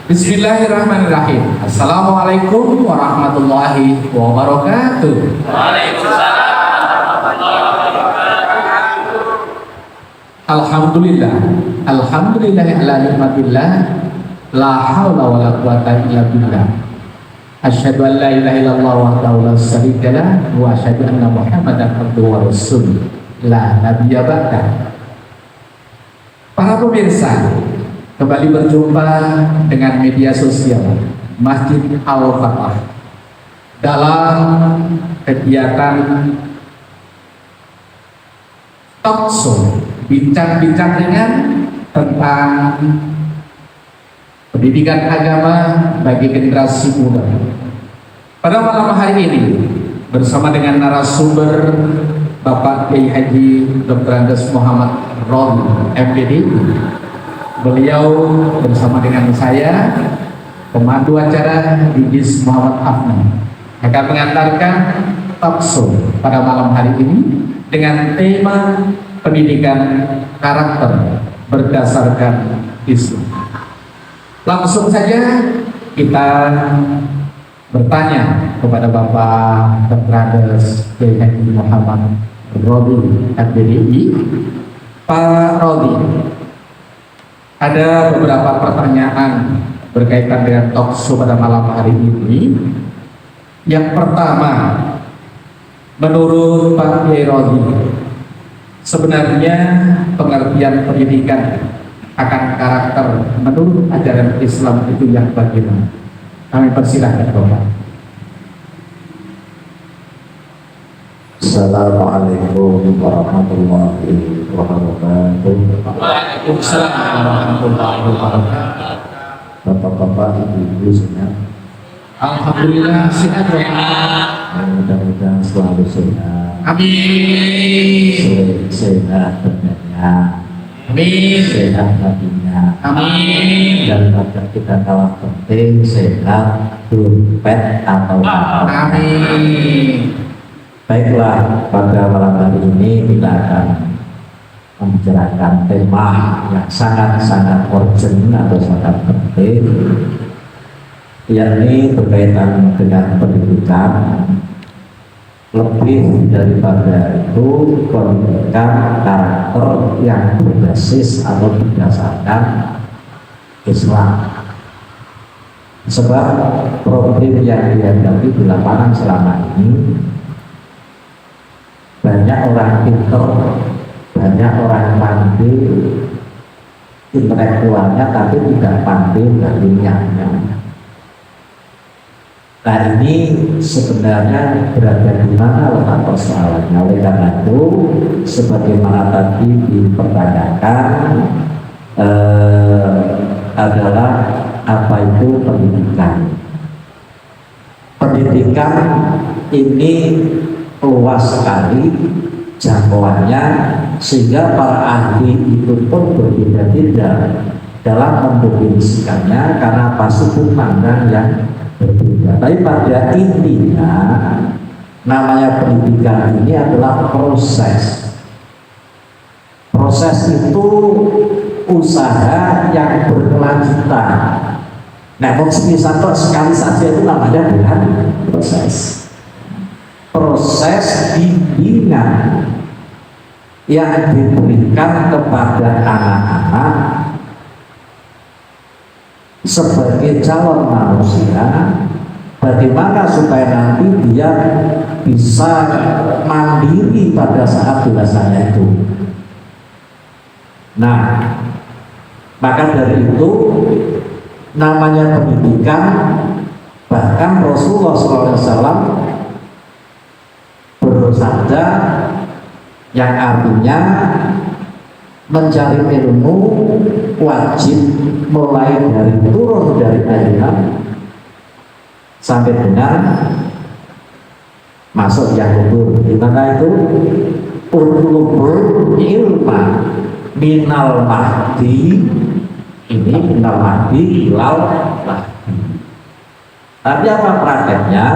Bismillahirrahmanirrahim. Assalamualaikum warahmatullahi wabarakatuh. Waalaikumsalam warahmatullahi wabarakatuh. Alhamdulillah. Alhamdulillah ala nikmatillah. La haula wala quwata illa billah. Asyhadu an la ilaha illallah wahdahu la syarika lah wa asyhadu anna Muhammadan abduhu wa rasuluh. La nabiyya ba'da. Para pemirsa, kembali berjumpa dengan media sosial Masjid Al-Fatah dalam kegiatan talk show, bincang-bincang ringan tentang pendidikan agama bagi generasi muda. Pada malam hari ini bersama dengan narasumber Bapak Kiai Haji Dr. Andes Muhammad Robi MPD. Beliau bersama dengan saya, pemandu acara Idris Muhammad Afnan, akan mengantarkan talk show pada malam hari ini dengan tema pendidikan karakter berdasarkan Islam. Langsung saja kita bertanya kepada Bapak Dr. Andes Kiai Haji Muhammad Robi MPDI. Pak Robi, ada beberapa pertanyaan berkaitan dengan talk show pada malam hari ini. Yang pertama, menurut Pak Kiai Robi, sebenarnya pengertian pendidikan akan karakter menurut ajaran Islam itu yang bagaimana? Kami persilahkan Bapak. Assalamualaikum warahmatullahi wabarakatuh. Waalaikumsalam warahmatullahi wabarakatuh. Bapak-bapak, ibu-ibu sehat. Alhamdulillah sehat ya. Mudah-mudahan selalu sehat. Amin. Sehat badannya, Amin. sehat hatinya. Amin. Dan pada kita kalah penting sehat dompet atau apa. Amin. Baiklah, pada malam hari ini kita akan membicarakan tema yang sangat-sangat urgent atau sangat penting, yakni berkaitan dengan pendidikan. Lebih daripada itu, pendidikan karakter yang berbasis atau berdasarkan Islam. Sebab problem yang dihadapi di lapangan selama ini, banyak orang pinter, banyak orang pandai intelektualnya, tapi tidak pandai ilmiahnya. Nah, ini sebenarnya berada di mana letak persoalannya. Oleh karena itu, sebagaimana tadi dipertanyakan, adalah apa itu pendidikan. Pendidikan ini luas sekali jangkauannya, sehingga para ahli itu pun berbeda-beda dalam mendefinisikannya karena sudut pandang yang berbeda. Tapi pada intinya, namanya pendidikan ini adalah proses. Proses itu usaha yang berkelanjutan. Nah, satu sekali saja itu namanya bukan proses. Proses bimbingan yang diberikan kepada anak-anak sebagai calon manusia, bagaimana supaya nanti dia bisa mandiri pada saat dewasanya itu. Nah, maka dari itu namanya pendidikan. Bahkan Rasulullah SAW bersabda yang artinya mencari ilmu wajib mulai dari turun dari ayat sampai dengan masuk yang kubur. Di mana itu? Utlubul ilma minal mahdi, ini minal mahdi ilal mahdi. Tapi apa prakteknya?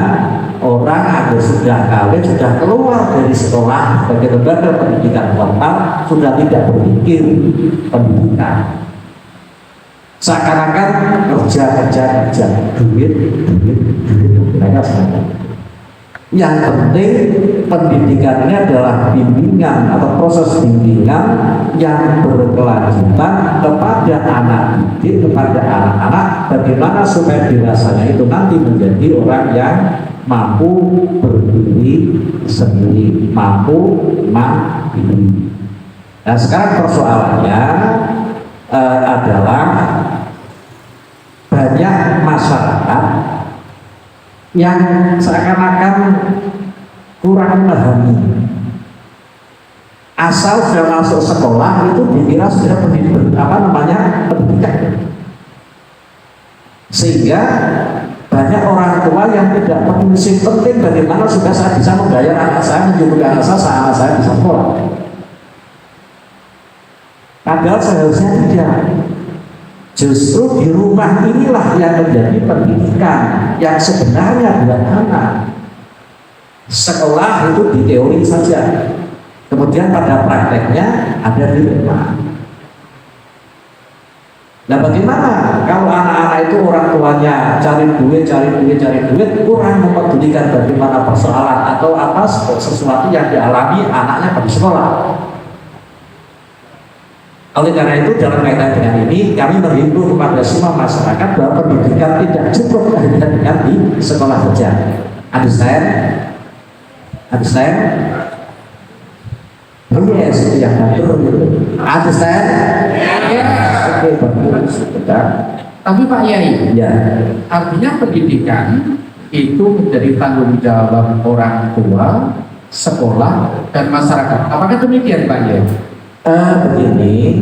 Orang ada sudah kawin, sudah keluar dari sekolah sebagai lembaga pendidikan formal, sudah tidak berpikir pendidikan. seakan-akan kerja, duit, mereka sekarang. Yang penting pendidikannya adalah bimbingan atau proses bimbingan yang berkelanjutan kepada anak didik, kepada anak-anak, bagaimana supaya dewasanya itu nanti menjadi orang yang mampu berdiri sendiri, mampu mandiri. Nah sekarang persoalannya adalah banyak masyarakat yang seakan-akan kurang memahami. Asal sudah masuk sekolah itu dikira sudah pendidikan, sehingga banyak orang tua yang tidak mengurusi penting bagaimana supaya saya bisa membayar anak saya, menjemput anak saya bisa sekolah. Padahal seharusnya tidak. Justru di rumah inilah yang menjadi pendidikan yang sebenarnya buat anak. Sekolah itu di teori saja, kemudian pada prakteknya ada di rumah. Nah bagaimana kalau anak-anak itu orang tuanya cari duit, kurang mempedulikan bagaimana persoalan atau apa sesuatu yang dialami anaknya pada sekolah. Oleh karena itu dalam kaitan dengan ini kami menghimbau kepada semua masyarakat bahwa pendidikan tidak cukup hanya dengan di sekolah saja. Understand? Yes, itu yang betul. Understand? Yes. Oke, bagus. Tapi Pak Yai, Ya. artinya pendidikan itu menjadi tanggung jawab orang tua, sekolah, dan masyarakat. Apakah demikian Pak Yai? Begini,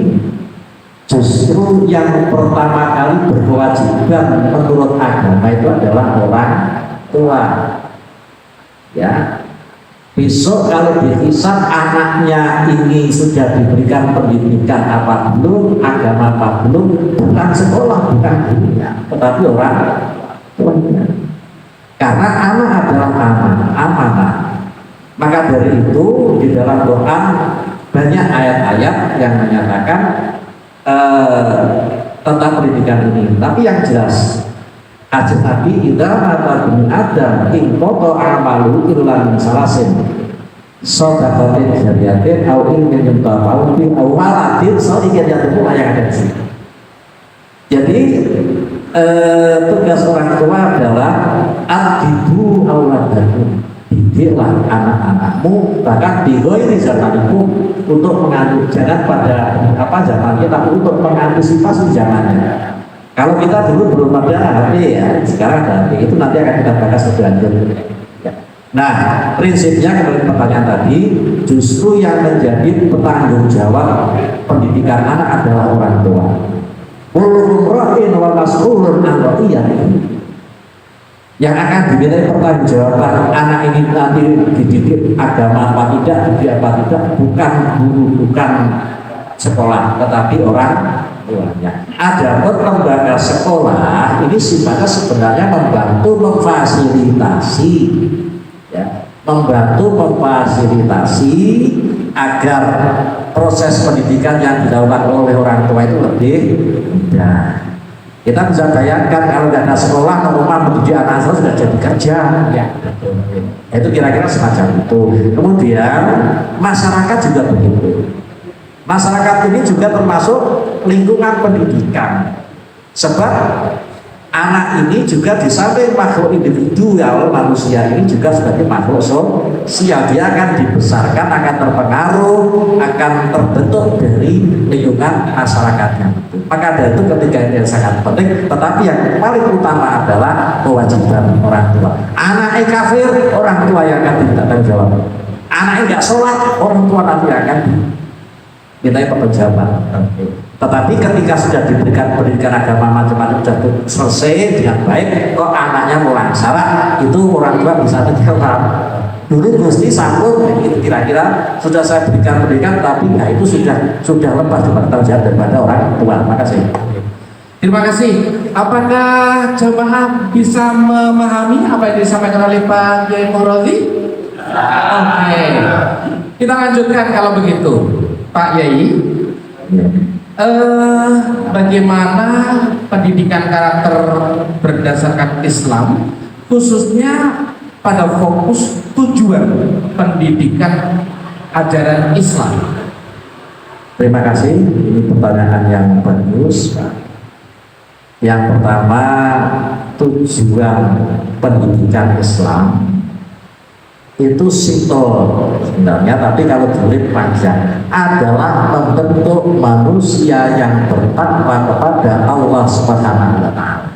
justru yang pertama kali berkewajiban menurut agama itu adalah orang tua. Ya, besok kalau dihisab anaknya ini sudah diberikan pendidikan apa belum, agama apa belum, bukan sekolah, bukan dunia, tetapi orang tuanya. Karena anak adalah amanah. Maka dari itu di dalam Quran banyak ayat-ayat yang menyatakan tentang pendidikan ini. Tapi yang jelas hadis Nabi idza mata bin Adam in qata amalu illa min salasin shadaqatin jariyatin au ilmin yuntafa'u bi au waladin shalihin yad'u yang ada di sini. Jadi tugas orang tua adalah adibu auladakum, didiklah anak-anakmu, bahkan di ghairi zamanikum, untuk menganut, jangan pada zamannya, tapi untuk mengantisipasi zamannya. Kalau kita dulu belum ada HP ya, sekarang ada HP, itu nanti akan kita bahas lebih lanjut. Nah, prinsipnya kembali pertanyaan tadi, justru yang menjadi penanggung jawab pendidikan anak adalah orang tua. Kullu ra'in wa mas'ulun an ra'iyatihi. Yang akan dimintai pertanggungjawaban anak ini nanti dididik agama apa tidak, dididik apa tidak, bukan guru, bukan sekolah, tetapi orang tuanya. Adapun lembaga sekolah ini sifatnya sebenarnya membantu memfasilitasi, ya, agar proses pendidikan yang dilakukan oleh orang tua itu lebih mudah. Kita bisa bayangkan kalau nggak ada sekolah, rumah mendidik anak sudah jadi kerja, ya. Itu kira-kira semacam itu. Kemudian masyarakat juga begitu. Masyarakat ini juga termasuk lingkungan pendidikan. Sebab anak ini juga di samping makhluk individual, manusia ini juga sebagai makhluk sosial. Dia akan dibesarkan, akan terpengaruh, akan terbentuk dari lingkungan masyarakatnya. Maka dari itu ketiga ini yang sangat penting. Tetapi yang paling utama adalah kewajiban orang tua. Anaknya kafir, orang tua yang akan ditanggung jawab. Anaknya nggak sholat, orang tua nanti akan minta pertanggungjawaban. Tetapi ketika sudah diberikan pendidikan agama macam-macam sudah selesai dengan baik, kok anaknya mulai salah, itu orang tua bisa menjawab. Dulu Gusti sambung, itu kira-kira sudah saya berikan pendidikan, tapi ya itu sudah lepas tanggung jawab daripada orang tua. Makasih. Terima kasih. Apakah jemaah bisa memahami apa yang disampaikan oleh Pak Yai Morozi? Oke. Kita lanjutkan kalau begitu. Pak Yai, bagaimana pendidikan karakter berdasarkan Islam, khususnya pada fokus tujuan pendidikan ajaran Islam. Terima kasih, ini pertanyaan yang bagus. Yang pertama, tujuan pendidikan Islam itu simple sebenarnya, tapi kalau dilihat panjang adalah membentuk manusia yang bertakwa kepada Allah Subhanahu wa Ta'ala.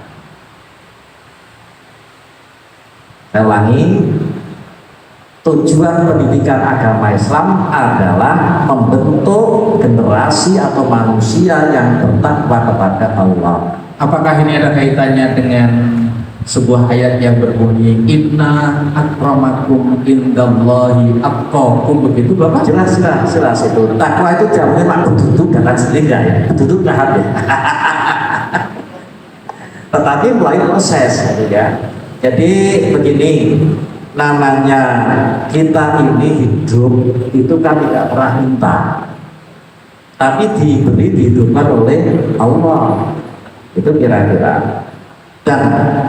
Saya ulangi, tujuan pendidikan agama Islam adalah membentuk generasi atau manusia yang bertakwa kepada Allah. Apakah ini ada kaitannya dengan sebuah ayat yang berbunyi inna akramakum indallahi atqakum, begitu Bapak? Jelas itu. Takwa itu jawabannya mak duduk kata sendiri enggak ya? Duduk paham ya. Tetapi mulai proses gitu ya. Jadi begini, namanya kita ini hidup itu kan tidak pernah minta, tapi diberi dihidupkan oleh Allah. Itu kira-kira. Dan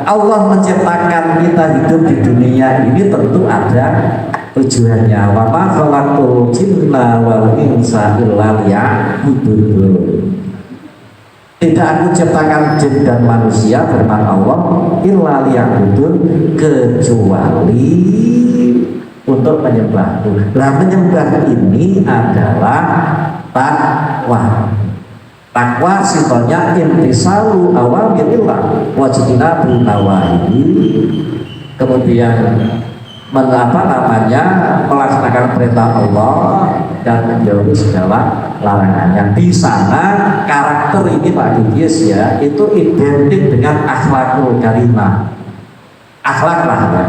Allah menciptakan kita hidup di dunia ini tentu ada tujuannya. Wa ma khalaqtul jinna wal insa illa liya'budun. Tidak aku ciptakan jin dan manusia, firman Allah, illa liya'budun, kecuali untuk menyembahku. Nah, menyembah ini adalah takwa. Takwa sifatnya intisalu awamirillah wajibinabu nawahi, kemudian melaksanakan perintah Allah dan menjauhi segala larangannya. Di sana karakter ini Pak Didies ya, itu identik dengan akhlakul karimah. Akhlak lah ya.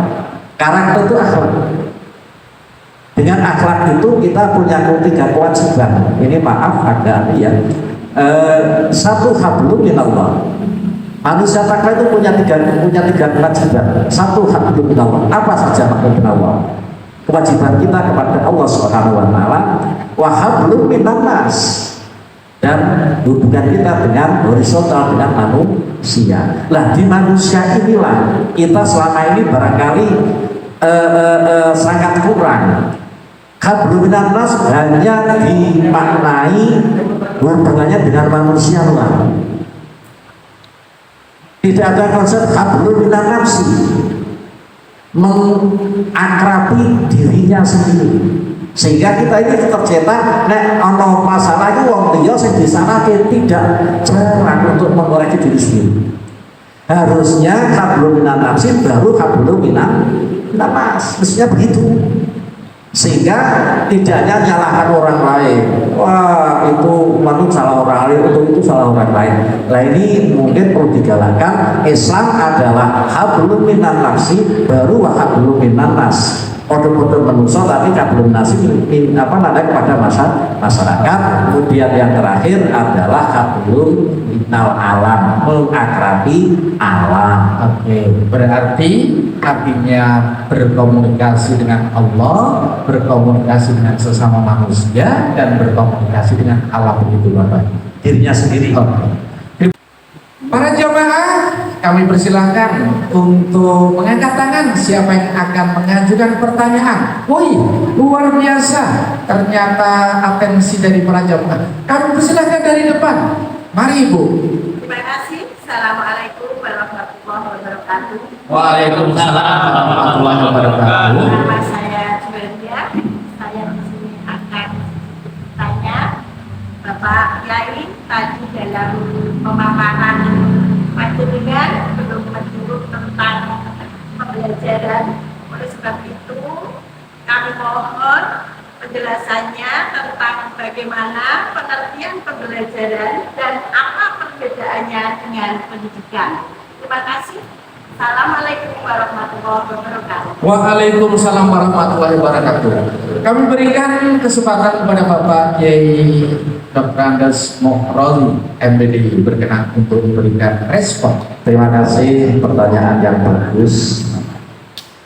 Karakter itu akhlak. Dengan akhlak itu kita punya 3 kewajiban. Ini maaf agak ya. Satu, hablum minallah. Manusia takwa itu punya tiga kewajiban. Satu, hablum minallah. Apa saja hablum minallah? Kewajiban kita kepada Allah Subhanahu wa Ta'ala, wa hablum minannas, dan hubungan kita dengan horizontal, dengan manusia. Lah di manusia inilah kita selama ini barangkali sangat kurang. Hablum minannas hanya dimaknai hubungannya dengan manusia luar. Tidak ada konsep hablum minan nafsi, mengakrabi dirinya sendiri. Sehingga kita ini tercetak nek ana masalah itu wong liya sing disalahke, tidak jarang untuk mengoreksi diri sendiri. Harusnya hablum minan nafsi baru hablum minan nas. Mestinya begitu. Sehingga tidaknya nyalahkan orang lain. Wah, itu manut salah orang lain, itu salah orang lain. Nah, ini mungkin perlu digalakkan. Islam adalah hablum minan nafsi baru wa hablum minan nas. Kode-kode manusia tapi hablum nasi kepada masyarakat. Kemudian yang terakhir adalah hablum minal alam, mengakrabi alam. Oke, berarti artinya berkomunikasi dengan Allah, berkomunikasi dengan sesama manusia, dan berkomunikasi dengan alam, begitu Bapak. Dirinya sendiri. Para jamaah, kami persilahkan untuk mengangkat tangan siapa yang akan mengajukan pertanyaan. Woi, luar biasa, ternyata atensi dari para jamaah. Kami persilahkan dari depan. Mari Ibu. Terima kasih. Assalamualaikum warahmatullahi wabarakatuh. Waalaikumsalam warahmatullahi wabarakatuh. Nama saya Julia. Saya di sini akan tanya Bapak Yai tadi dalam pemaparan panjenengan belum menyuruh tentang pembelajaran. Oleh sebab itu kami mohon penjelasannya tentang bagaimana pengertian pembelajaran dan apa perbedaannya dengan pendidikan. Terima kasih. Assalamualaikum warahmatullahi wabarakatuh. Waalaikumsalam warahmatullahi wabarakatuh. Kami berikan kesempatan kepada Bapak Kiai Dr. Andes Mokrozi MBDI berkenan untuk memberikan respon. Terima kasih, pertanyaan yang bagus.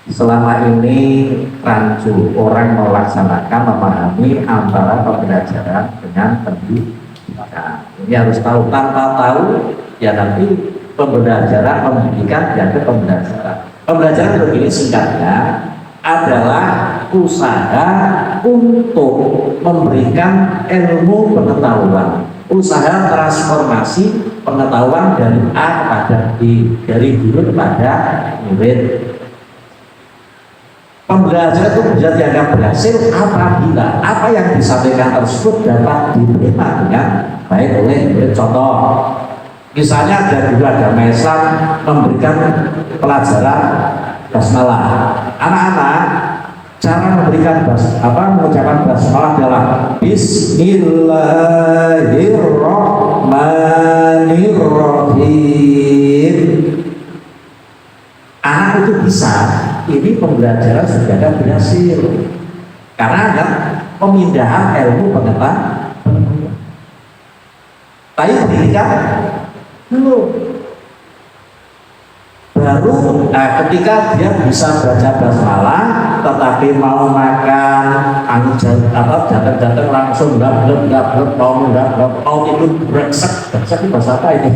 Selama ini rancu orang melaksanakan memahami antara pembelajaran dengan pendidikan. Ini harus tahu, tanpa tahu ya nanti pembelajaran pendidikan jadi pembelajaran. Pembelajaran begini singkatnya adalah usaha untuk memberikan ilmu pengetahuan, usaha transformasi pengetahuan dari A kepada B, dari guru kepada murid. Pembelajaran itu bisa dianggap berhasil apabila apa yang disampaikan tersebut dapat diterima dengan baik oleh murid. Contoh, misalnya ada guru agama Islam memberikan pelajaran basmalah. Anak-anak cara memberikan mengucapkan basmalah adalah Bismillahirrahmanirrahim. Anak itu bisa, ini pembelajaran sudah berhasil karena ada pemindahan ilmu pengetahuan. Tapi pendidikan belum. Baru ketika dia bisa baca basmalah, tetapi mau makan, jatuh langsung mau tidur brengsek itu bahasa apa ini?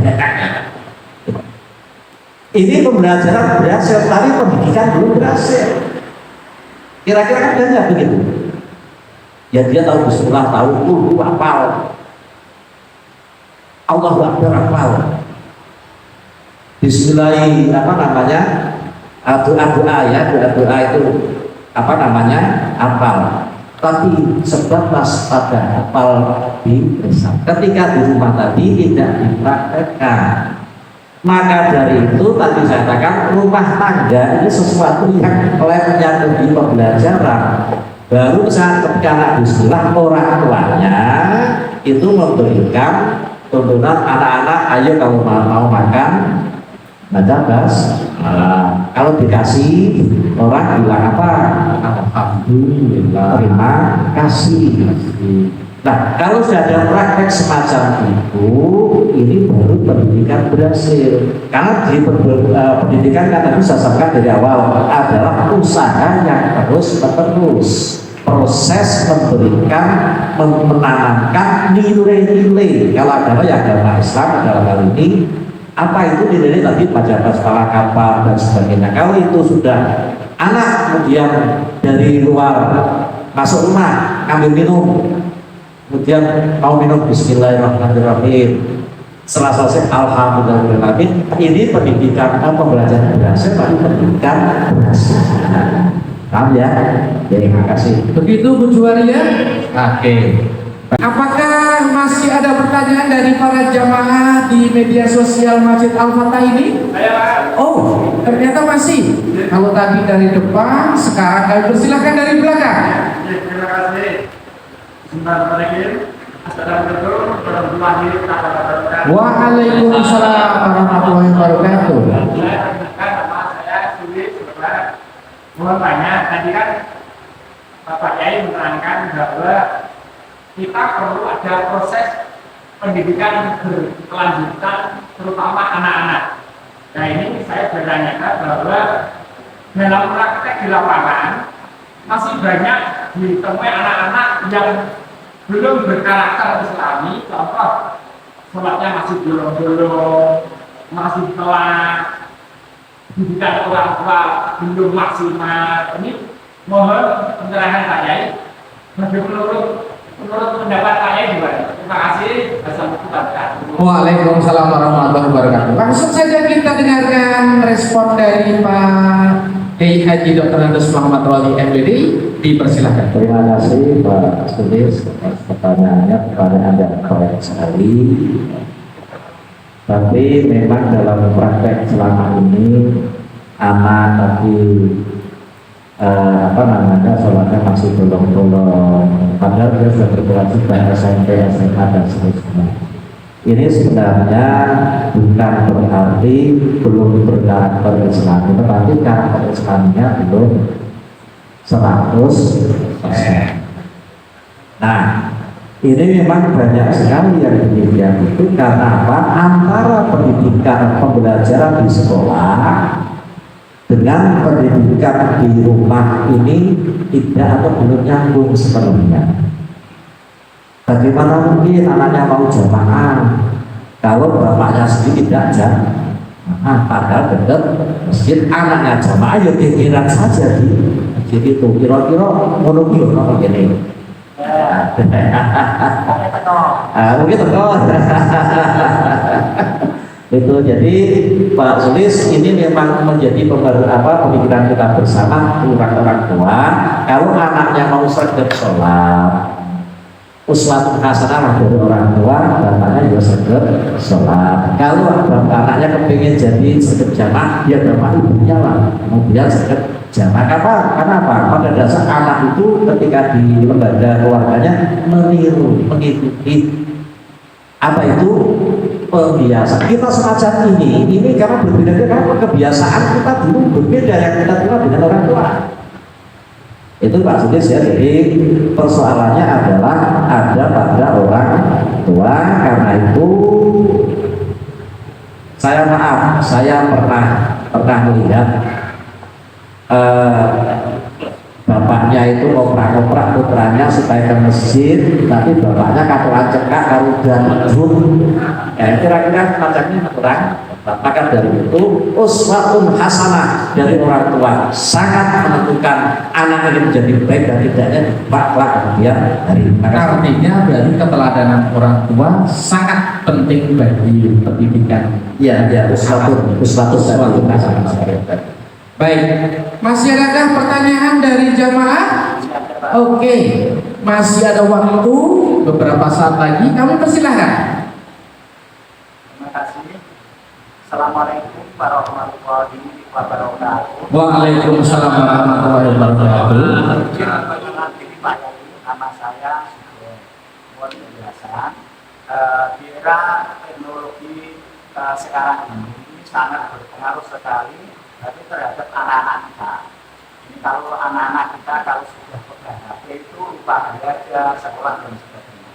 Ini pembelajaran berhasil, tapi pendidikan belum berhasil. Kira-kira kan banyak begitu. Ya dia tahu bismillah, tahu hafal. Allahu Akbar hafal. Bismillah doa-doa ya, doa-doa itu hafal. Tapi sebatas pada hafal di lisan. Ketika di rumah tadi tidak dipraktekkan. Maka dari itu tadi saya katakan rumah tangga ini sesuatu yang levelnya di pembelajaran. Baru saat ketika anak bismillah, orang tuanya itu memberikan tuntunan anak-anak, ayo kalau mau makan baca basmalah. Kalau dikasih orang bilang apa? Alhamdulillah, terima kasih. Nah, kalau sudah ada praktek semacam itu, ini baru pendidikan berhasil. Karena di pendidikan kan tadi saya sampaikan dari awal adalah usaha yang terus-menerus, proses memberikan, menanamkan nilai-nilai. Kalau agama ya agama Islam dalam hal ini, apa itu nilai tadi baca basmalah, kapal dan sebagainya. Kalau itu sudah anak kemudian dari luar masuk rumah ambil minum, kemudian mau minum bismillahirrahmanirrahim, setelah selesai alhamdulillahirrahmanirrahim, ini pendidikan pembelajaran berhasil, tapi pendidikan berhasil. Paham ya? Terima kasih. Begitu Bu Juwaria. Oke. Apakah masih ada pertanyaan dari para jamaah di media sosial Masjid Al-Fatah ini? Oh, ternyata masih. Kalau tadi dari depan, sekarang kami persilahkan dari belakang. Terima kasih. Assalamualaikum warahmatullahi wabarakatuh. Waalaikumsalam warahmatullahi wabarakatuh. Saya Sulit. Mohon tanya, tadi kan Bapak Yai menerangkan bahwa kita perlu ada proses pendidikan berkelanjutan, terutama anak-anak. Nah ini saya bertanyakan bahwa dalam praktek di lapangan masih banyak ditemui anak-anak yang belum berkarakter Islami, contoh sholatnya masih bolong-bolong, masih telat, didikan orang tua belum maksimal. Ini mohon pencerahan Pak Yai. Menurut pendapat Pak Yai gimana? Terima kasih. Assalamualaikum. Waalaikumsalam warahmatullahi wabarakatuh. Langsung saja kita dengarkan respon dari Pak Kiai Haji Dr. Andes Muhammad Rawi MBD. Dipersilahkan. Terima kasih Pak Sulis atas pertanyaannya, kepada Anda keren sekali. Tapi memang dalam praktek selama ini anak tapi sholatnya masih bolong-bolong, padahal dia sudah berkewajiban SMP, SMA dan seterusnya. Ini sebenarnya bukan berarti belum berkarakter Islami, tetapi karakter Islamnya belum 100%. Nah, ini memang banyak sekali yang demikian itu karena apa? Antara pendidikan pembelajaran di sekolah dengan pendidikan di rumah ini tidak atau belum nyambung sepenuhnya. Bagaimana mungkin anaknya mau jamaah kalau bapaknya sendiri tidak jamaah, padahal dekat masjid, anaknya jamaah ya pikiran saja di masjid itu. Kira-kira ngono ki ono ngene. Mungkin teko. Itu jadi Pak Sulis, ini memang menjadi pemikiran kita bersama orang-orang tua. Kalau anaknya mau sregep sholat, uswatun hasanah dari orang tua, bapaknya juga sregep sholat. Kalau anaknya kepingin jadi sregep jamaah, ya bapak ibunya lah, kemudian sregep jamaah. Kenapa? Pada dasar anak itu ketika di lembaga keluarganya mengikuti apa itu pembiasaan kita semacam ini karena berbeda, karena kebiasaan kita dulu berbeda yang kita terima dengan orang tua. Itu Pak Sudis ya. Jadi persoalannya adalah ada pada orang tua. Karena itu saya pernah melihat bapaknya itu ngoprak-ngoprak putranya supaya ke masjid, tapi bapaknya katuan cekak kalau udah medhun. Kira-kira macamnya kurang. Maka dari itu uswatun hasanah dari orang tua sangat menentukan anak ini menjadi baik dan tidaknya dipaklah kemudian hari. Artinya berarti keteladanan orang tua sangat penting bagi pendidikan. Ya, uswatun hasanah. Baik, masih adakah pertanyaan dari jamaah? Oke, masih ada waktu beberapa saat lagi, kami persilahkan. Terima kasih. Assalamualaikum warahmatullahi wabarakatuh. Waalaikumsalam warahmatullahi wabarakatuh. Ini Pak Yai, nama saya Sugeng Penjelasan. Di era teknologi sekarang ini sangat berpengaruh sekali terhadap anak-anak kita. Ini kalau anak-anak kita kalau sudah pegang HP itu lupa belajar, sekolah dan sebagainya.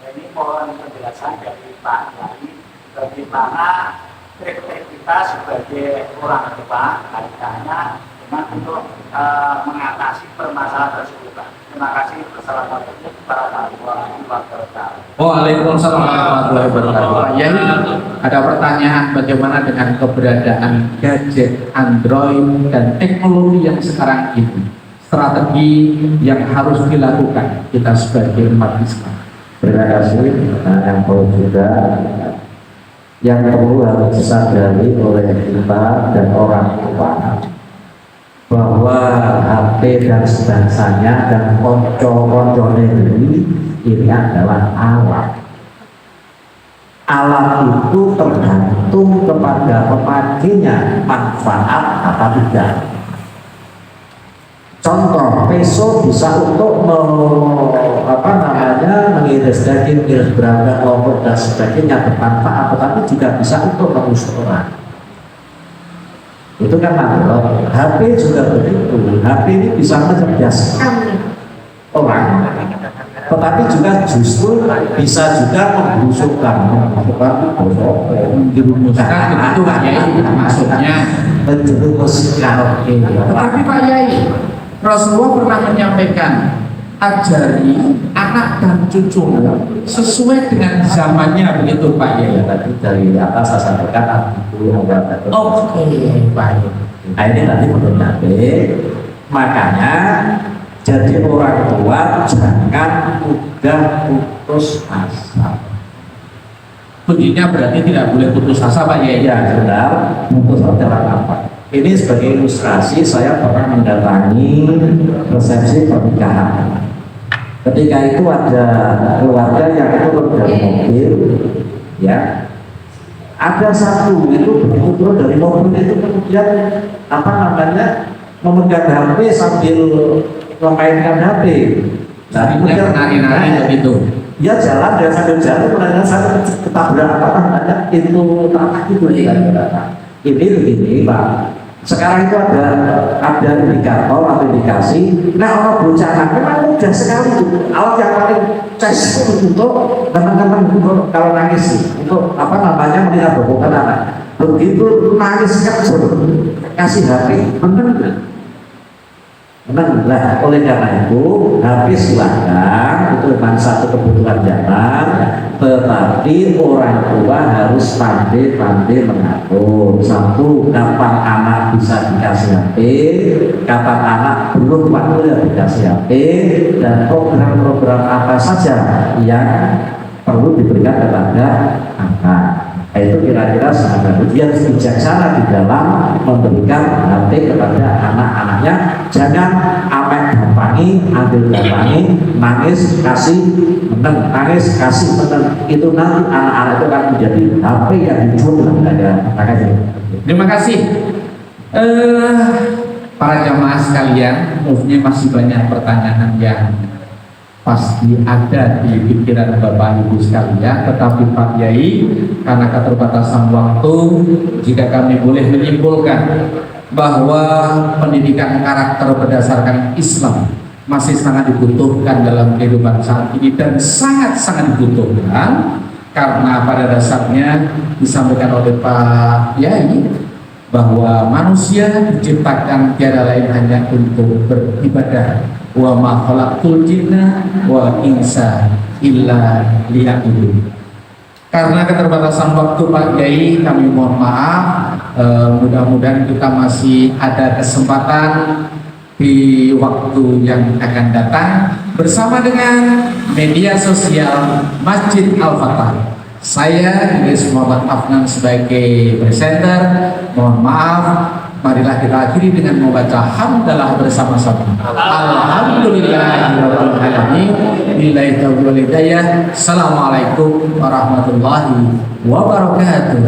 Ini mohon penjelasan dari Pak Yai bagaimana trik-trik kita sebagai orang tua kaitannya dengan untuk mengatasi permasalahan tersebut. Terima kasih. Wassalamualaikum warahmatullahi wabarakatuh. Waalaikumsalam warahmatullahi wabarakatuh. Pak Yai, ada pertanyaan bagaimana dengan keberadaan gadget Android dan teknologi yang sekarang ini, strategi yang harus dilakukan kita sebagai umat Islam. Terima kasih. Yang perlu juga yang perlu harus disadari oleh kita dan orang tua bahwa HP dan sebangsanya dan konco-koncone ini adalah alat. Alat itu tergantung kepada pemakainya manfaat apa tidak. Contoh, peso bisa untuk mengiris daging, mengiris berangkat, lombok dan sebagainya bermanfaat, tetapi juga bisa untuk mengusir orang. Itu kan manfaat. HP juga begitu. HP ini bisa mencerdaskan orang, tetapi juga justru bisa juga membusukkan, menjerumuskan begitu Pak Yai maksudnya. menjerumuskan. Tetapi Pak Yai, Rasulullah pernah menyampaikan, ajari anak dan cucu sesuai dengan zamannya, begitu Pak Yai. Tadi dari atas saya sampaikan Oke, baik. Nah ini nanti menurut Nabi, makanya jadi orang tua jangan mudah putus asa. Kuncinya berarti tidak boleh putus asa Pak Yai. Ya benar, putus asa apa? Ini sebagai ilustrasi, saya pernah mendatangi resepsi pernikahan. Ketika itu ada keluarga yang turun dari mobil, ya, ada satu itu begitu turun dari mobil itu kemudian memegang HP sambil memainkan HP. Nah, kemudian nari-nari begitu. dia jalan dan sambil jalan kemudian saya ketabrak pintu tapak itu ini begini Pak. Sekarang itu ada indikator atau indikasi. Nah orang bocah memang mudah sekali itu. Alat yang paling ces untuk teman-teman kalau nangis untuk menghidupkan anak. Begitu nangis kasih HP menang. Lah oleh karena itu HP silahkan itu cuma satu kebutuhan zaman, tetapi orang tua harus pandai-pandai mengatur. Satu, kapan anak bisa dikasih HP, kapan anak belum waktunya dikasih HP, dan program-program apa saja yang perlu diberikan kepada anak. Itu kira-kira sahabat dia bijaksana di dalam memberikan HP kepada anak-anaknya. Jangan amek gampangi, ambil gampangi, nangis kasih menang, nangis kasih menang. Itu nanti anak-anak itu akan menjadi HP yang dijual. Terima kasih. Para jamaah sekalian, mungkin masih banyak pertanyaan yang pasti ada di pikiran Bapak Ibu sekalian, tetapi Pak Yai, karena keterbatasan waktu, jika kami boleh menyimpulkan bahwa pendidikan karakter berdasarkan Islam masih sangat dibutuhkan dalam kehidupan saat ini dan sangat-sangat dibutuhkan, karena pada dasarnya disampaikan oleh Pak Yai bahwa manusia diciptakan tiada lain hanya untuk beribadah. Wa ma khalaqtul jinna wal insa illa liya'budun. Karena keterbatasan waktu Pak Kiai, kami mohon maaf. Mudah-mudahan kita masih ada kesempatan di waktu yang akan datang bersama dengan media sosial Masjid Al-Fatah. Saya Idris Muhammad Afnan sebagai presenter, mohon maaf. Marilah kita akhiri dengan membaca hamdalah bersama-sama. Alhamdulillahirabbil alamin. Billahi taufiq wal hidayah. Assalamualaikum warahmatullahi wabarakatuh.